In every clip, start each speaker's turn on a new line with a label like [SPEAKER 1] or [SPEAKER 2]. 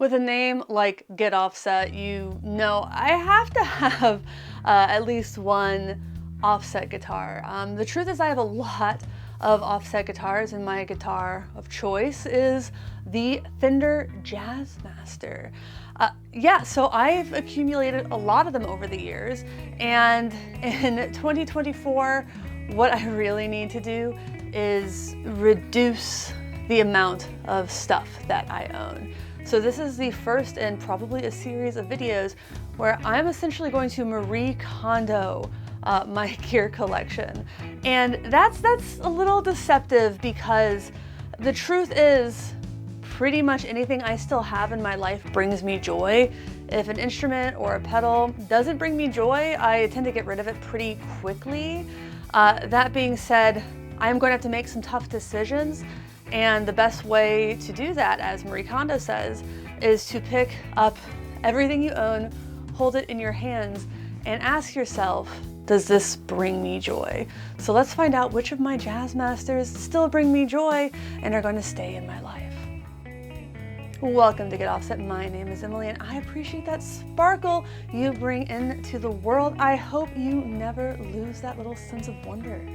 [SPEAKER 1] With a name like Get Offset, you know I have to have at least one offset guitar. The truth is I have a lot of offset guitars, and my guitar of choice is the Fender Jazzmaster. Yeah, so I've accumulated a lot of them over the years, and in 2024, what I really need to do is reduce the amount of stuff that I own. So this is the first in probably a series of videos where I'm essentially going to Marie Kondo my gear collection. And that's a little deceptive because the truth is pretty much anything I still have in my life brings me joy. If an instrument or a pedal doesn't bring me joy, I tend to get rid of it pretty quickly. That being said, I'm going to have to make some tough decisions. And the best way to do that, as Marie Kondo says, is to pick up everything you own, hold it in your hands, and ask yourself, does this bring me joy? So let's find out which of my Jazzmasters still bring me joy and are going to stay in my life. Welcome to Get Offset. My name is Emily, and I appreciate that sparkle you bring into the world. I hope you never lose that little sense of wonder.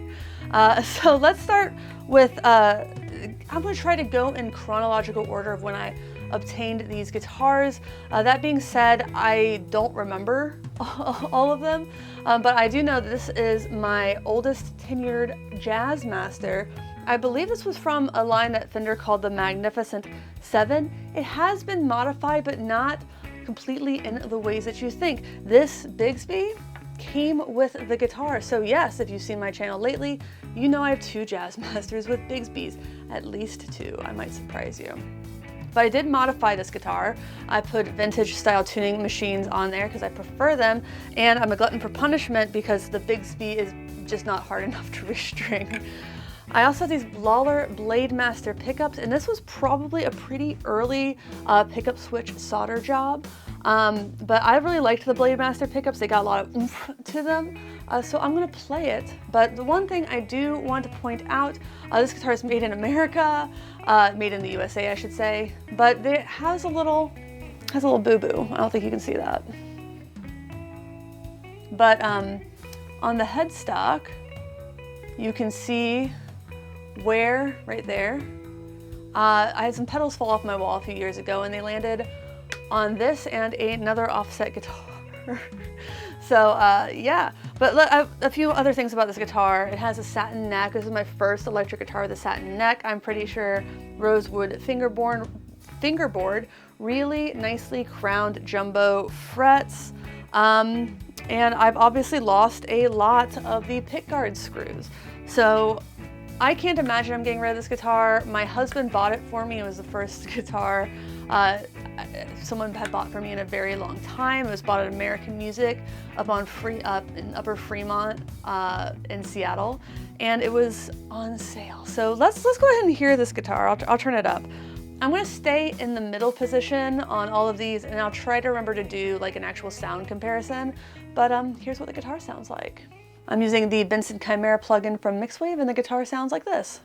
[SPEAKER 1] So let's start with, I'm going to try to go in chronological order of when I obtained these guitars. That being said, I don't remember all of them, but I do know that this is my oldest tenured Jazzmaster. I believe this was from a line that Fender called the Magnificent 7. It has been modified, but not completely in the ways that you think. This Bigsby came with the guitar. So yes, if you've seen my channel lately, you know I have two Jazzmasters with Bigsbys, at least two. I might surprise you. But I did modify this guitar. I put vintage style tuning machines on there because I prefer them, and I'm a glutton for punishment because the Bigsby is just not hard enough to restring. I also have these Lollar Blademaster pickups, and this was probably a pretty early pickup switch solder job. But I really liked the Blademaster pickups. They got a lot of oomph to them, so I'm gonna play it. But the one thing I do want to point out, this guitar is made in America, made in the USA, I should say, but it has a little boo-boo. I don't think you can see that. But on the headstock, you can see where, right there, I had some pedals fall off my wall a few years ago, and they landed on this and another offset guitar. So yeah, but a few other things about this guitar. It has a satin neck. This is my first electric guitar with a satin neck. I'm pretty sure rosewood fingerboard, really nicely crowned jumbo frets. And I've obviously lost a lot of the pickguard screws. So I can't imagine I'm getting rid of this guitar. My husband bought it for me. It was the first guitar someone had bought for me in a very long time. It was bought at American Music up in Upper Fremont in Seattle, and it was on sale. So let's go ahead and hear this guitar. I'll turn it up. I'm going to stay in the middle position on all of these, and I'll try to remember to do like an actual sound comparison. But here's what the guitar sounds like. I'm using the Benson Chimera plugin from Mixwave, and the guitar sounds like this.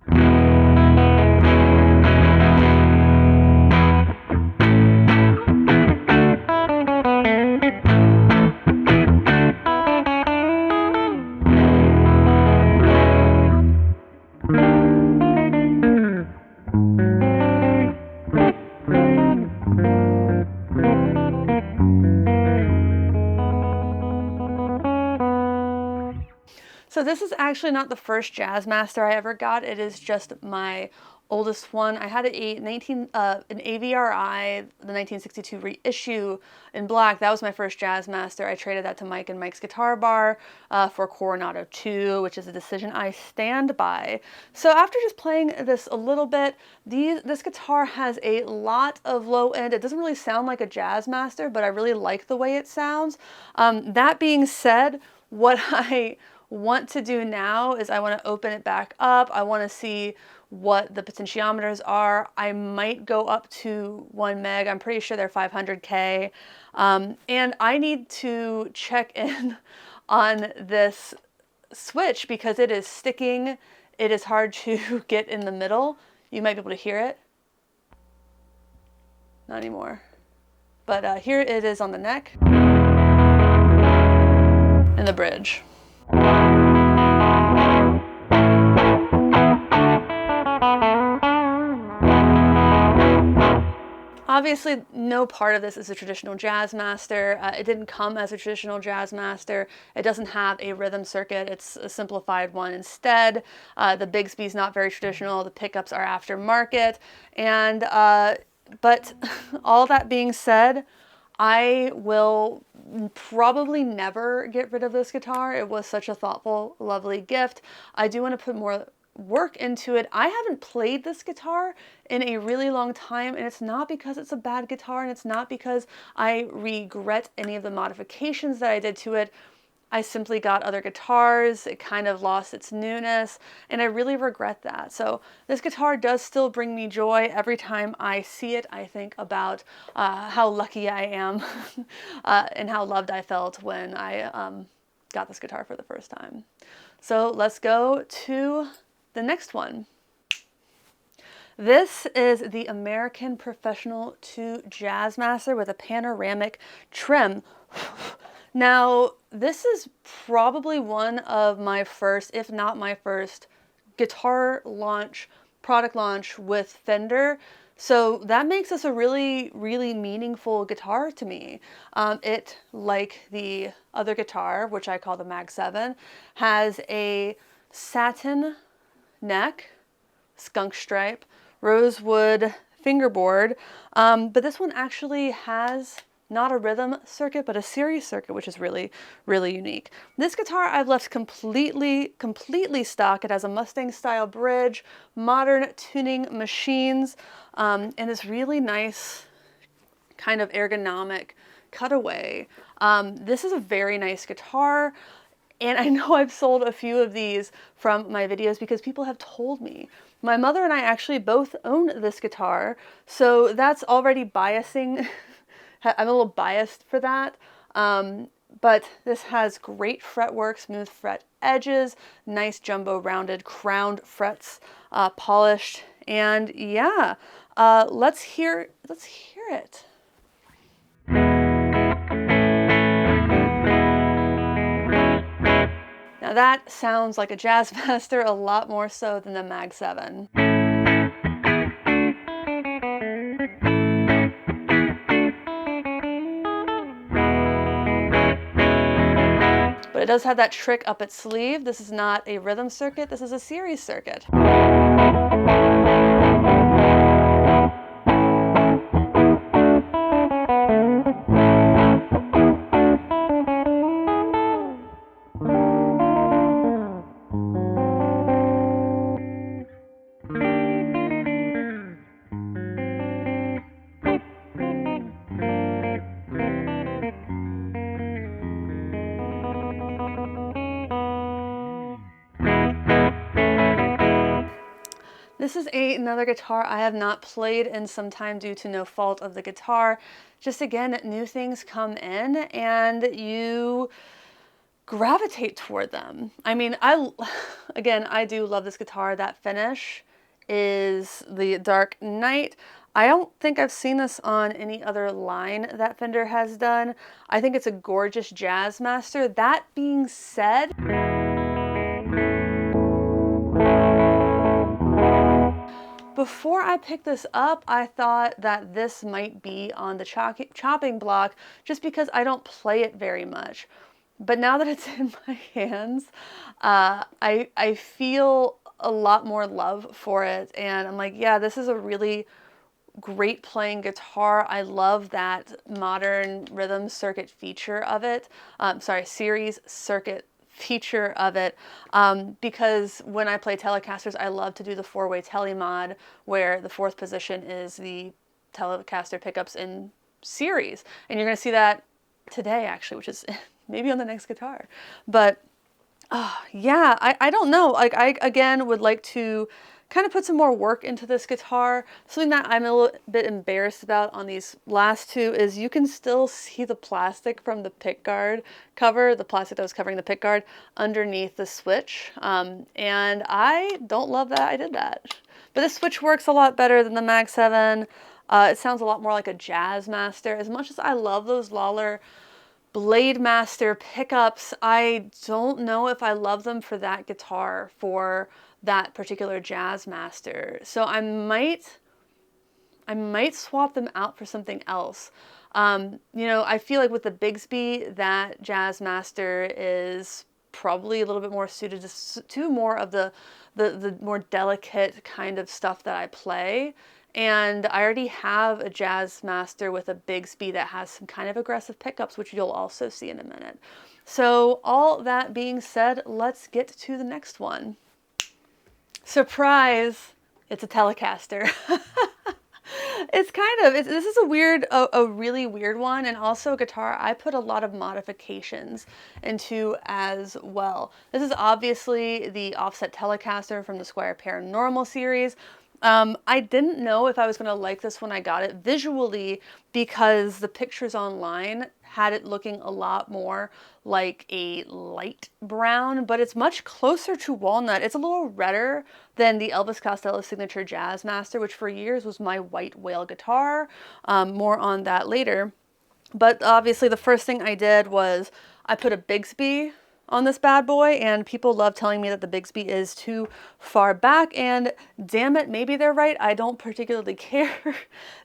[SPEAKER 1] So this is actually not the first Jazzmaster I ever got. It is just my oldest one. I had an AVRI, the 1962 reissue in black. That was my first Jazzmaster. I traded that to Mike and Mike's Guitar Bar for Coronado 2, which is a decision I stand by. So after just playing this a little bit, this guitar has a lot of low end. It doesn't really sound like a Jazzmaster, but I really like the way it sounds. That being said, what I want to do now is I want to open it back up. I want to see what the potentiometers are. I might go up to 1 meg. I'm pretty sure they're 500K. And I need to check in on this switch because it is sticking. It is hard to get in the middle. You might be able to hear it. Not anymore. But here it is on the neck and the bridge. Obviously, no part of this is a traditional Jazzmaster. It didn't come as a traditional Jazzmaster. It doesn't have a rhythm circuit. It's a simplified one instead. The Bigsby's not very traditional. The pickups are aftermarket. And, but all that being said, I will probably never get rid of this guitar. It was such a thoughtful, lovely gift. I do want to put more work into it. I haven't played this guitar in a really long time, and it's not because it's a bad guitar, and it's not because I regret any of the modifications that I did to it. I simply got other guitars, it kind of lost its newness, and I really regret that. So this guitar does still bring me joy. Every time I see it, I think about how lucky I am and how loved I felt when I got this guitar for the first time. So let's go to the next one. This is the American Professional 2 Jazzmaster with a panoramic trim. Now, this is probably one of my first, if not my first, guitar launch, product launch with Fender. So that makes this a really, really meaningful guitar to me. It, like the other guitar, which I call the Mag 7, has a satin neck, skunk stripe, rosewood fingerboard, but this one actually has not a rhythm circuit, but a series circuit, which is really, really unique. This guitar I've left completely stock. It has a Mustang style bridge, modern tuning machines, and this really nice kind of ergonomic cutaway. This is a very nice guitar. And I know I've sold a few of these from my videos because people have told me. My mother and I actually both own this guitar, so that's already biasing. I'm a little biased for that. But this has great fretwork, smooth fret edges, nice jumbo rounded crowned frets, polished, and yeah, let's hear it. Now that sounds like a Jazzmaster a lot more so than the Mag 7. But it does have that trick up its sleeve. This is not a rhythm circuit, this is a series circuit. This is another guitar I have not played in some time due to no fault of the guitar. Just again, new things come in and you gravitate toward them. I mean, I do love this guitar. That finish is the Dark Knight. I don't think I've seen this on any other line that Fender has done. I think it's a gorgeous Jazzmaster. That being said, before I picked this up, I thought that this might be on the chopping block just because I don't play it very much. But now that it's in my hands, I feel a lot more love for it. And I'm like, yeah, this is a really great playing guitar. I love that modern rhythm circuit feature of it. Series circuit feature of it, because when I play Telecasters, I love to do the 4-way tele mod where the 4th position is the Telecaster pickups in series. And you're going to see that today actually, which is maybe on the next guitar. But yeah, I don't know. Like, I again would like to kind of put some more work into this guitar. Something that I'm a little bit embarrassed about on these last two is you can still see the plastic from the pickguard cover, the plastic that was covering the pickguard underneath the switch. And I don't love that I did that. But this switch works a lot better than the Mag 7. It sounds a lot more like a Jazzmaster. As much as I love those Lollar Blademaster pickups, I don't know if I love them for that guitar, for that particular Jazzmaster. So I might swap them out for something else. You know, I feel like with the Bigsby, that Jazzmaster is probably a little bit more suited to more of the more delicate kind of stuff that I play. And I already have a Jazzmaster with a Bigsby that has some kind of aggressive pickups, which you'll also see in a minute. So all that being said, let's get to the next one. Surprise! It's a Telecaster. It's kind of, this is a really weird one, and also a guitar I put a lot of modifications into as well. This is obviously the Offset Telecaster from the Squier Paranormal series. I didn't know if I was going to like this when I got it visually, because the pictures online had it looking a lot more like a light brown, but it's much closer to walnut. It's a little redder than the Elvis Costello signature Jazzmaster, which for years was my white whale guitar. More on that later. But obviously the first thing I did was I put a Bigsby on this bad boy, and people love telling me that the Bigsby is too far back, and damn it, maybe they're right. I don't particularly care.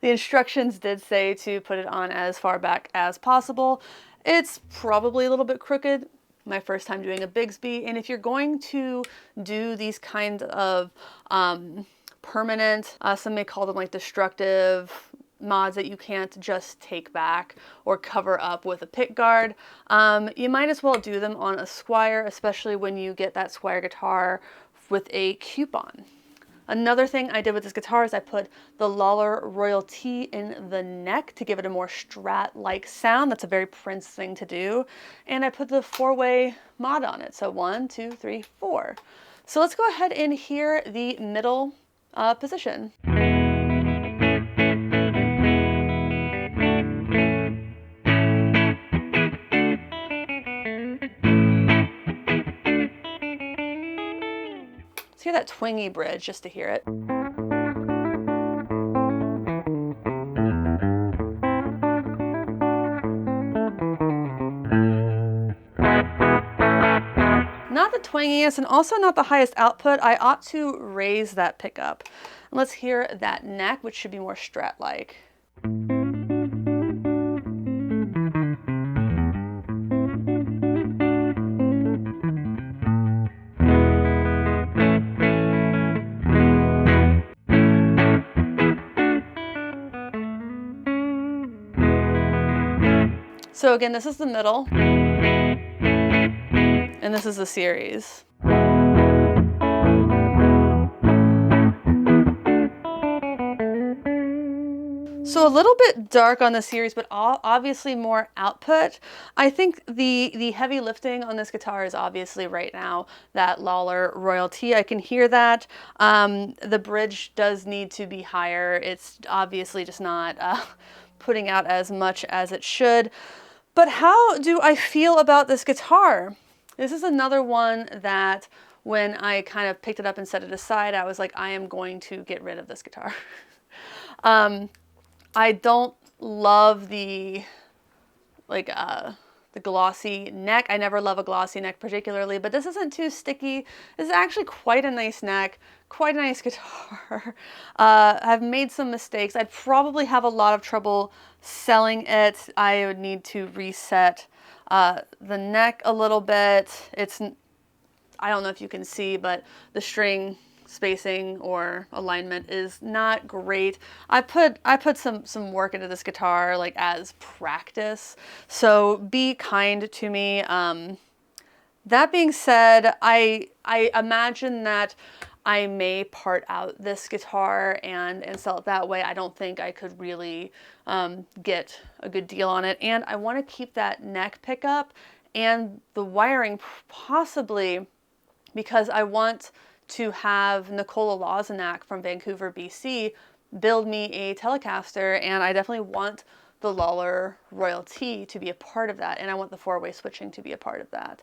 [SPEAKER 1] The instructions did say to put it on as far back as possible. It's probably a little bit crooked, my first time doing a Bigsby, and if you're going to do these kinds of permanent, some may call them like destructive mods that you can't just take back or cover up with a pick guard, you might as well do them on a Squire, especially when you get that Squire guitar with a coupon. Another thing I did with this guitar is I put the Lollar Royal T in the neck to give it a more Strat-like sound. That's a very Prince thing to do. And I put the 4-way mod on it. So 1, 2, 3, 4. So let's go ahead and hear the middle position. Hear that twingy bridge just to hear it. Not the twangiest and also not the highest output. I ought to raise that pickup. Let's hear that neck, which should be more Strat-like. So again, this is the middle, and this is the series. So a little bit dark on the series, but obviously more output. I think the heavy lifting on this guitar is obviously right now that Lollar Royal T. I can hear that. The bridge does need to be higher. It's obviously just not putting out as much as it should. But how do I feel about this guitar? This is another one that when I kind of picked it up and set it aside, I was like, I am going to get rid of this guitar. I don't love the glossy neck. I never love a glossy neck particularly, but this isn't too sticky. This is actually quite a nice neck, quite a nice guitar. I've made some mistakes. I'd probably have a lot of trouble selling it. I would need to reset the neck a little bit. I don't know if you can see, but the string spacing or alignment is not great. I put some work into this guitar like as practice, so be kind to me. That being said, I imagine that I may part out this guitar and sell it that way. I don't think I could really get a good deal on it, and I want to keep that neck pickup and the wiring possibly, because I want to have Nicola Lozenak from Vancouver, BC build me a Telecaster, and I definitely want the Lollar Royal T to be a part of that, and I want the four-way switching to be a part of that.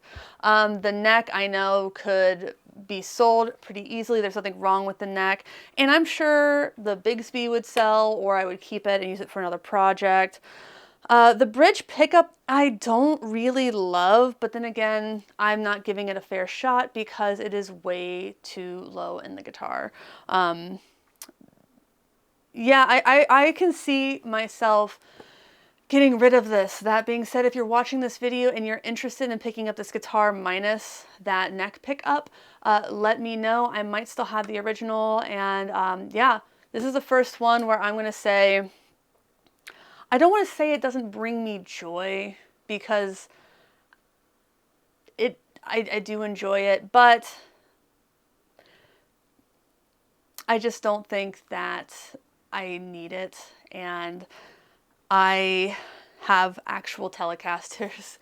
[SPEAKER 1] The neck I know could be sold pretty easily. There's nothing wrong with the neck, and I'm sure the Bigsby would sell, or I would keep it and use it for another project. The bridge pickup I don't really love, but then again, I'm not giving it a fair shot because it is way too low in the guitar. Yeah, I can see myself getting rid of this. That being said, if you're watching this video and you're interested in picking up this guitar minus that neck pickup, let me know. I might still have the original, and yeah, this is the first one where I'm going to say, I don't want to say it doesn't bring me joy, because I do enjoy it, but I just don't think that I need it, and I have actual Telecasters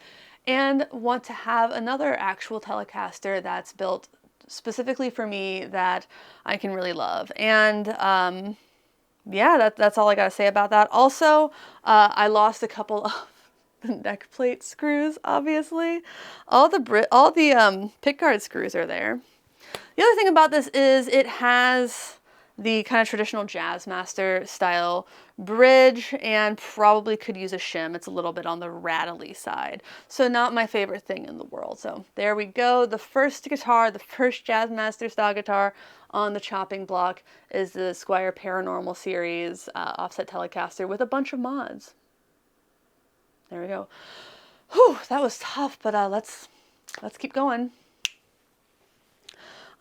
[SPEAKER 1] and want to have another actual Telecaster that's built specifically for me that I can really love. And yeah, that's all I gotta say about that. Also, I lost a couple of the neck plate screws, obviously. All the pickguard screws are there. The other thing about this is it has the kind of traditional Jazzmaster style bridge, and probably could use a shim. It's a little bit on the rattly side, so not my favorite thing in the world. So there we go. The first guitar, the first Jazzmaster style guitar on the chopping block is the Squier Paranormal Series Offset Telecaster with a bunch of mods. There we go. Whew, that was tough, but let's keep going.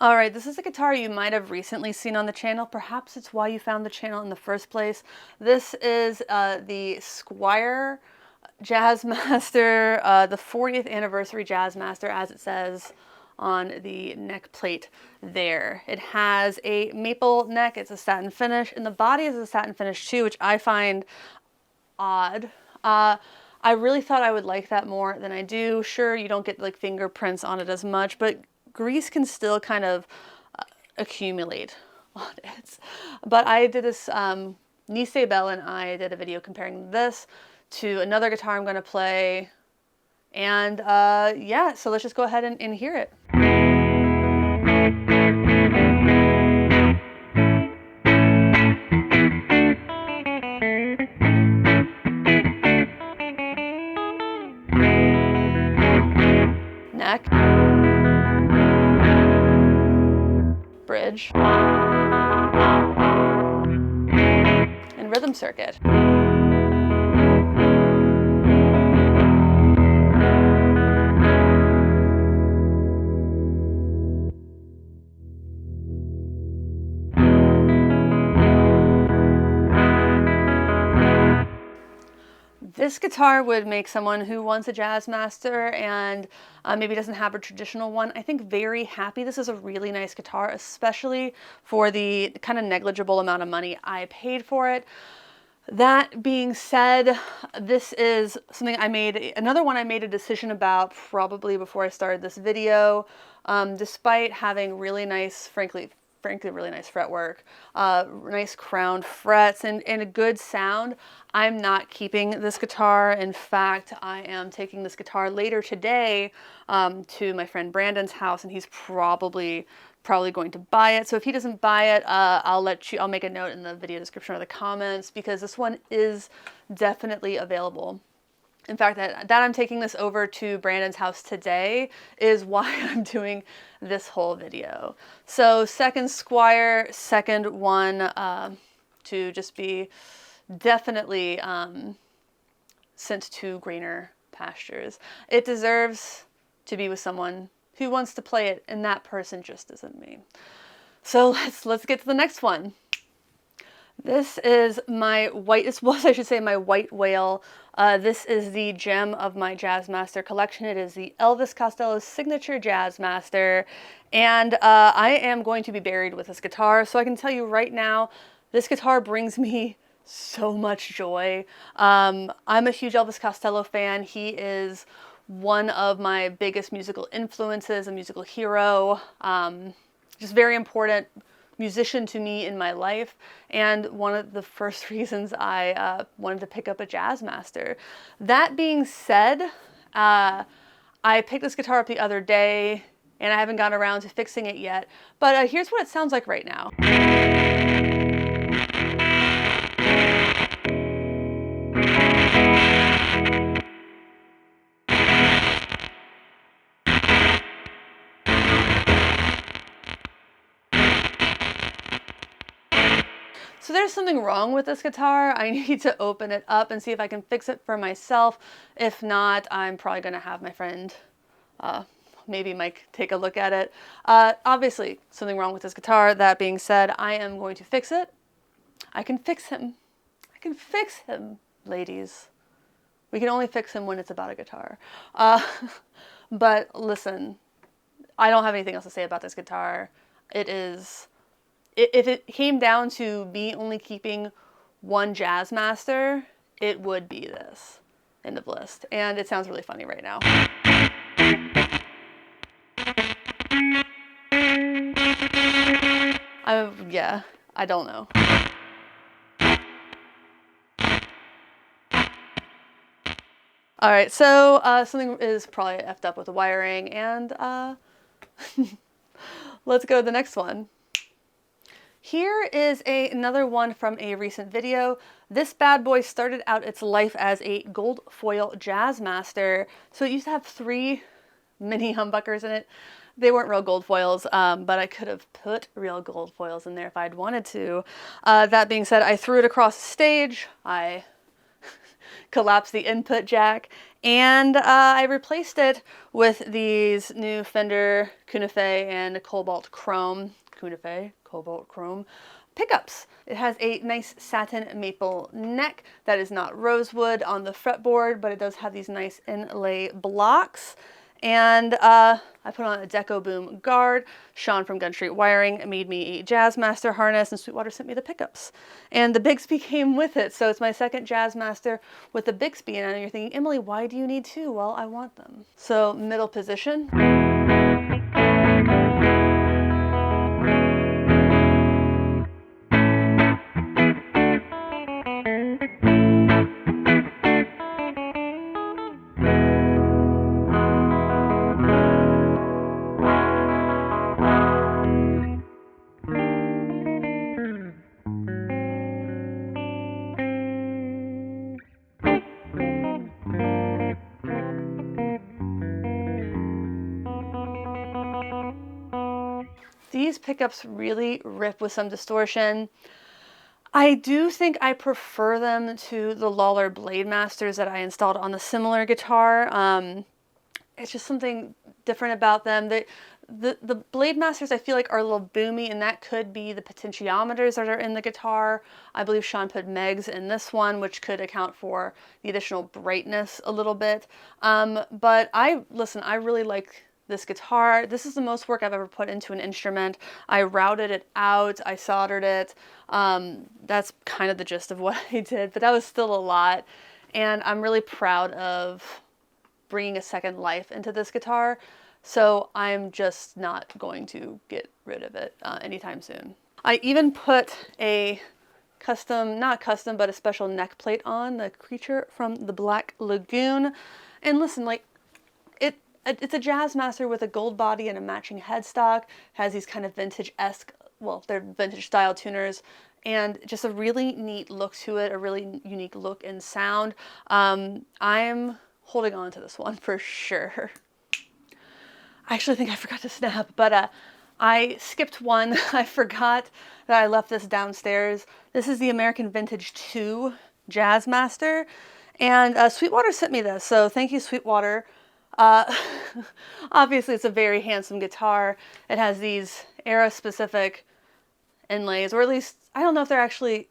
[SPEAKER 1] All right, this is a guitar you might have recently seen on the channel. Perhaps it's why you found the channel in the first place. This is the Squire Jazzmaster, the 40th anniversary Jazzmaster, as it says on the neck plate there. It has a maple neck. It's a satin finish, and the body is a satin finish too, which I find odd. I really thought I would like that more than I do. Sure, you don't get like fingerprints on it as much, but grease can still kind of accumulate on it. But I did this, Nice Bell and I did a video comparing this to another guitar I'm going to play. And yeah, so let's just go ahead and hear it. Neck. Bridge, and rhythm circuit. This guitar would make someone who wants a Jazzmaster and maybe doesn't have a traditional one, I think, very happy. This is a really nice guitar, especially for the kind of negligible amount of money I paid for it. That being said, this is something another one I made a decision about probably before I started this video. Despite having really nice, frankly really nice fretwork, nice crowned frets, and a good sound, I'm not keeping this guitar. In fact, I am taking this guitar later today to my friend Brandon's house, and he's probably going to buy it. So if he doesn't buy it, I'll make a note in the video description or the comments, because this one is definitely available. In fact, that I'm taking this over to Brandon's house today is why I'm doing this whole video. So second Squire, second one to just be definitely sent to greener pastures. It deserves to be with someone who wants to play it, and that person just isn't me. So let's get to the next one. This is my white whale. This is the gem of my Jazzmaster collection. It is the Elvis Costello signature Jazzmaster, and I am going to be buried with this guitar. So I can tell you right now, this guitar brings me so much joy. I'm a huge Elvis Costello fan. He is one of my biggest musical influences, a musical hero. Just very important musician to me in my life, and one of the first reasons I wanted to pick up a Jazzmaster. That being said, I picked this guitar up the other day, and I haven't gotten around to fixing it yet, but here's what it sounds like right now. So there's something wrong with this guitar. I need to open it up and see if I can fix it for myself. If not, I'm probably going to have my friend, maybe Mike, take a look at it. Obviously, something wrong with this guitar. That being said, I am going to fix it. I can fix him. I can fix him, ladies. We can only fix him when it's about a guitar. But listen, I don't have anything else to say about this guitar. It is... If it came down to me only keeping one Jazzmaster, it would be this. End of list. And it sounds really funny right now. Yeah, I don't know. All right, so something is probably effed up with the wiring, and let's go to the next one. Here is another one from a recent video. This bad boy started out its life as a gold foil Jazzmaster. So it used to have 3 mini humbuckers in it. They weren't real gold foils, but I could have put real gold foils in there if I'd wanted to. That being said, I threw it across the stage. I collapsed the input jack, and I replaced it with these new Fender Kunafe and Cobalt Chrome pickups. It has a nice satin maple neck that is not rosewood on the fretboard, but it does have these nice inlay blocks. And I put on a Deco Boom guard. Sean from Gun Street Wiring made me a Jazzmaster harness, and Sweetwater sent me the pickups. And the Bigsby came with it, so it's my second Jazzmaster with the Bigsby. And I know you're thinking, Emily, why do you need 2? Well, I want them. So middle position. These pickups really rip with some distortion. I do think I prefer them to the Lollar Blademasters that I installed on the similar guitar. It's just something different about them. The Blademasters I feel like are a little boomy, and that could be the potentiometers that are in the guitar. I believe Sean put Megs in this one, which could account for the additional brightness a little bit. But I really like this guitar. This is the most work I've ever put into an instrument. I routed it out, I soldered it. That's kind of the gist of what I did, but that was still a lot. And I'm really proud of bringing a second life into this guitar. So I'm just not going to get rid of it anytime soon. I even put a not custom, but a special neck plate on, the Creature from the Black Lagoon. And listen, like, it's a Jazzmaster with a gold body and a matching headstock. Has these kind of vintage-esque, well, they're vintage style tuners, and just a really neat look to it, a really unique look and sound. I'm holding on to this one for sure. I actually think I forgot to snap, but I skipped one. I forgot that I left this downstairs. This is the American Vintage 2 Jazzmaster, and Sweetwater sent me this, so thank you, Sweetwater. Obviously it's a very handsome guitar. It has these era-specific inlays, or at least, I don't know if they're actually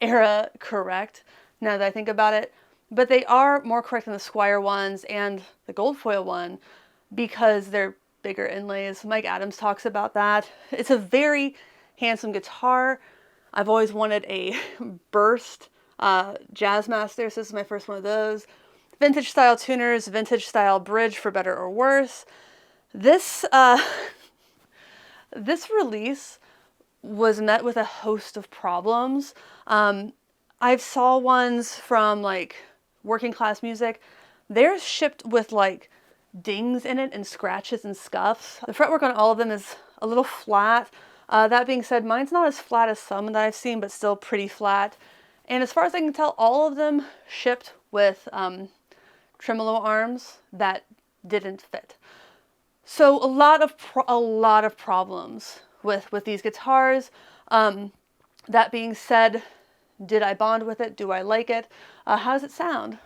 [SPEAKER 1] era correct now that I think about it, but they are more correct than the Squire ones and the gold foil one because they're bigger inlays. Mike Adams talks about that. It's a very handsome guitar. I've always wanted a burst Jazzmaster, so this is my first one of those. Vintage style tuners, vintage style bridge for better or worse. This this release was met with a host of problems. I've saw ones from like working class music. They're shipped with like dings in it and scratches and scuffs. The fretwork on all of them is a little flat. That being said, mine's not as flat as some that I've seen, but still pretty flat. And as far as I can tell, all of them shipped with tremolo arms that didn't fit. So a lot of problems with these guitars. That being said, did I bond with it? Do I like it? How does it sound?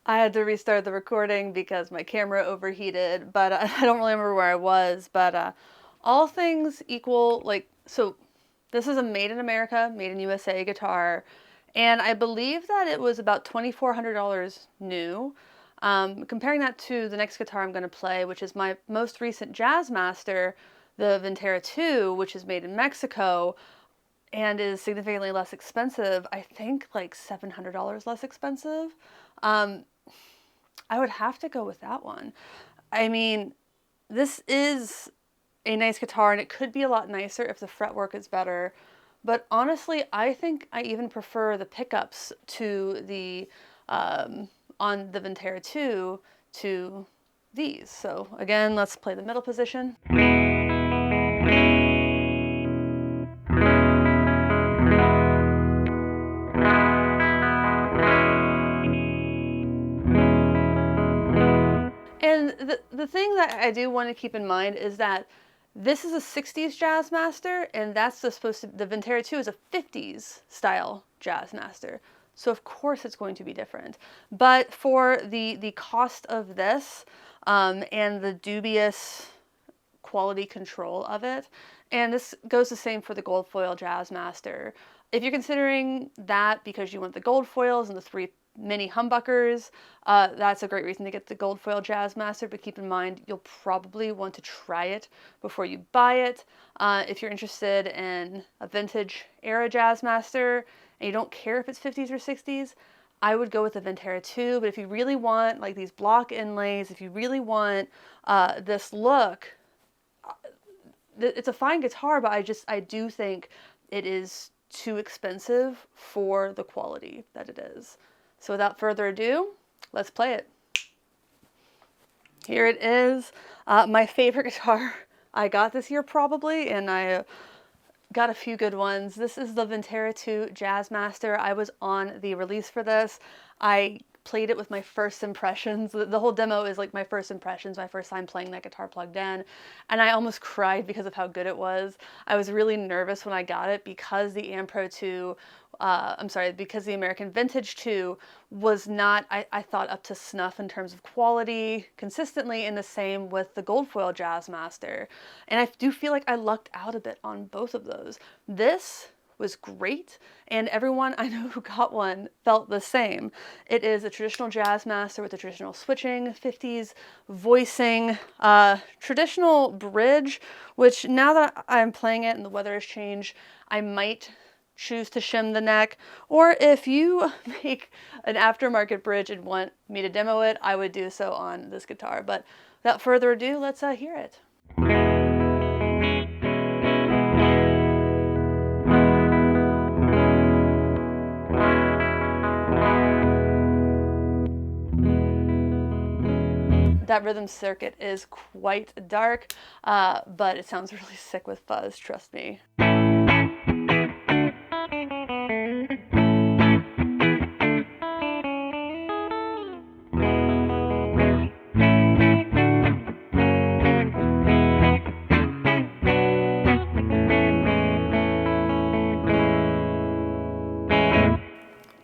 [SPEAKER 1] I had to restart the recording because my camera overheated, but I don't really remember where I was. But all things equal, like, so this is a made in America, made in USA guitar, and I believe that it was about $2,400 new. Comparing that to the next guitar I'm going to play, which is my most recent Jazzmaster, the Vintera 2, which is made in Mexico and is significantly less expensive, I think like $700 less expensive. I would have to go with that one. I mean, this is a nice guitar and it could be a lot nicer if the fretwork is better. But honestly, I think I even prefer the pickups to the, on the Vintera 2 to these. So again, let's play the middle position. And the thing that I do want to keep in mind is that this is a 60s Jazzmaster, and that's the Vintera 2 is a 50s style Jazzmaster. So of course it's going to be different. But for the cost of this, and the dubious quality control of it, and this goes the same for the gold foil Jazzmaster. If you're considering that because you want the gold foils and the 3 mini humbuckers, that's a great reason to get the gold foil Jazzmaster, but keep in mind you'll probably want to try it before you buy it. If you're interested in a vintage era Jazzmaster and you don't care if it's 50s or 60s, I would go with the Vintera 2, but if you really want like these block inlays, if you really want this look, it's a fine guitar, but I do think it is too expensive for the quality that it is. So without further ado, let's play it. Here it is, my favorite guitar I got this year probably, and I got a few good ones. This is the Vintera 2 Jazzmaster. I was on the release for this. I played it with my first impressions. The whole demo is like my first impressions, my first time playing that guitar plugged in, and I almost cried because of how good it was. I was really nervous when I got it because the Ampro 2, because the American Vintage 2 was not, I thought, up to snuff in terms of quality consistently, and the same with the gold foil Jazzmaster. And I do feel like I lucked out a bit on both of those. This was great, and everyone I know who got one felt the same. It is a traditional Jazzmaster with the traditional switching, 50s voicing, traditional bridge, which now that I'm playing it and the weather has changed, I might choose to shim the neck, or if you make an aftermarket bridge and want me to demo it, I would do so on this guitar. But without further ado, let's hear it. That rhythm circuit is quite dark, but it sounds really sick with fuzz, trust me.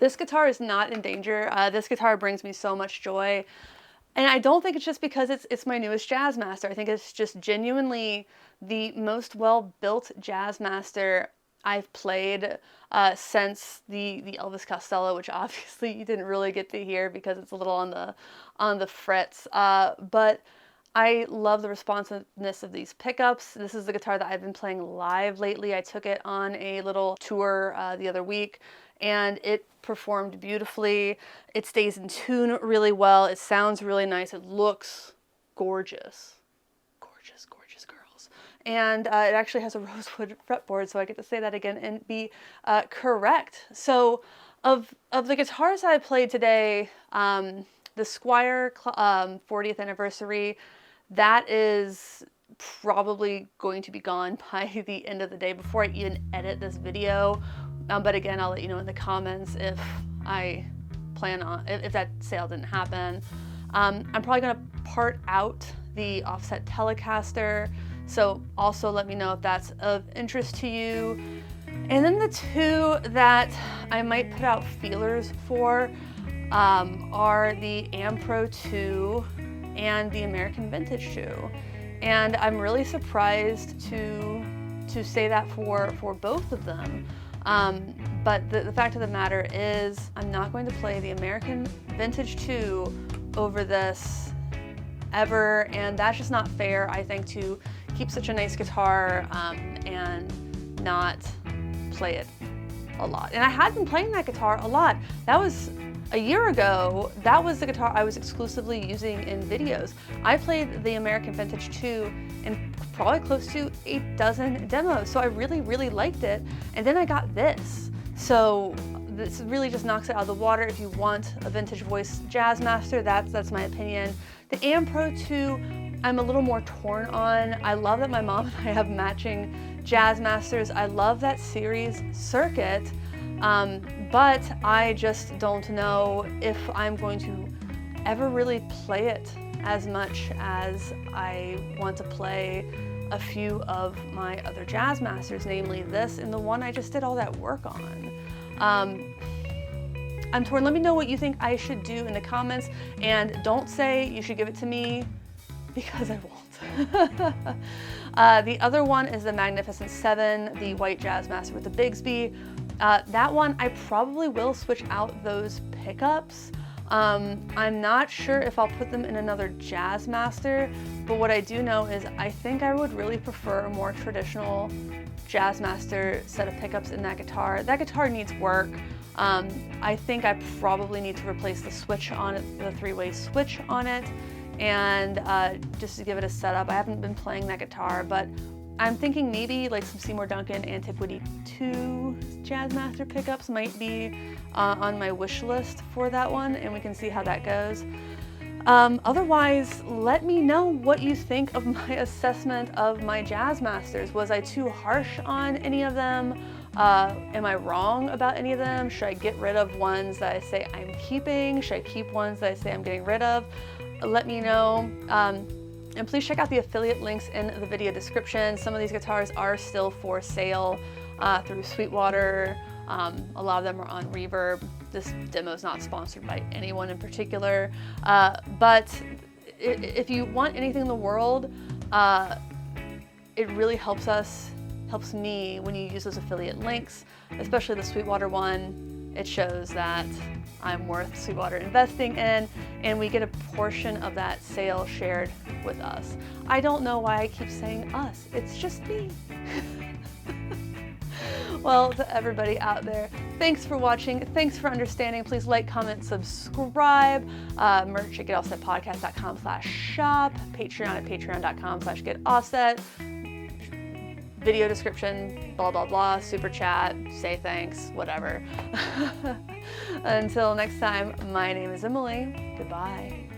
[SPEAKER 1] This guitar is not in danger. This guitar brings me so much joy. And I don't think it's just because it's my newest Jazzmaster. I think it's just genuinely the most well-built Jazzmaster I've played since the Elvis Costello, which obviously you didn't really get to hear because it's a little on the frets. But I love the responsiveness of these pickups. This is the guitar that I've been playing live lately. I took it on a little tour the other week, and it performed beautifully. It stays in tune really well. It sounds really nice. It looks gorgeous. Gorgeous, gorgeous girls. And it actually has a rosewood fretboard, so I get to say that again and be correct. So of the guitars that I played today, the Squire 40th anniversary, that is probably going to be gone by the end of the day before I even edit this video. But again, I'll let you know in the comments if I plan on, if that sale didn't happen. I'm probably gonna part out the Offset Telecaster, so also let me know if that's of interest to you. And then the two that I might put out feelers for are the Pro 2 and the American Vintage 2. And I'm really surprised to say that for both of them. But the fact of the matter is I'm not going to play the American Vintage 2 over this ever, and that's just not fair, I think, to keep such a nice guitar and not play it a lot. And I had been playing that guitar a lot. That was a year ago. That was the guitar I was exclusively using in videos. I played the American Vintage 2 in probably close to 8 dozen demos, so I really, really liked it. And then I got this. So this really just knocks it out of the water. If you want a vintage voice Jazzmaster, that's my opinion. The Pro 2, I'm a little more torn on. I love that my mom and I have matching Jazzmasters. I love that series circuit. But I just don't know if I'm going to ever really play it as much as I want to play a few of my other Jazzmasters, namely this and the one I just did all that work on. I'm torn. Let me know what you think I should do in the comments, and don't say you should give it to me because I won't. The other one is the Magnificent 7, the white Jazzmaster with the Bigsby. That one, I probably will switch out those pickups. I'm not sure if I'll put them in another Jazzmaster, but what I do know is I think I would really prefer a more traditional Jazzmaster set of pickups in that guitar. That guitar needs work. I think I probably need to replace the switch on it, the 3-way switch on it, and just to give it a setup. I haven't been playing that guitar, but I'm thinking maybe like some Seymour Duncan Antiquity 2 Jazzmaster pickups might be on my wish list for that one, and we can see how that goes. Otherwise, let me know what you think of my assessment of my Jazzmasters. Was I too harsh on any of them? Am I wrong about any of them? Should I get rid of ones that I say I'm keeping? Should I keep ones that I say I'm getting rid of? Let me know. And please check out the affiliate links in the video description. Some of these guitars are still for sale through Sweetwater. A lot of them are on Reverb. This demo is not sponsored by anyone in particular. But if you want anything in the world, it really helps me when you use those affiliate links, especially the Sweetwater one. It shows that I'm worth Sweetwater investing in, and we get a portion of that sale shared with us. I don't know why I keep saying us. It's just me. Well, to everybody out there, thanks for watching. Thanks for understanding. Please like, comment, subscribe. Merch at getoffsetpodcast.com/shop. Patreon at patreon.com/getoffset. Video description, blah, blah, blah, super chat, say thanks, whatever. Until next time, my name is Emily. Goodbye.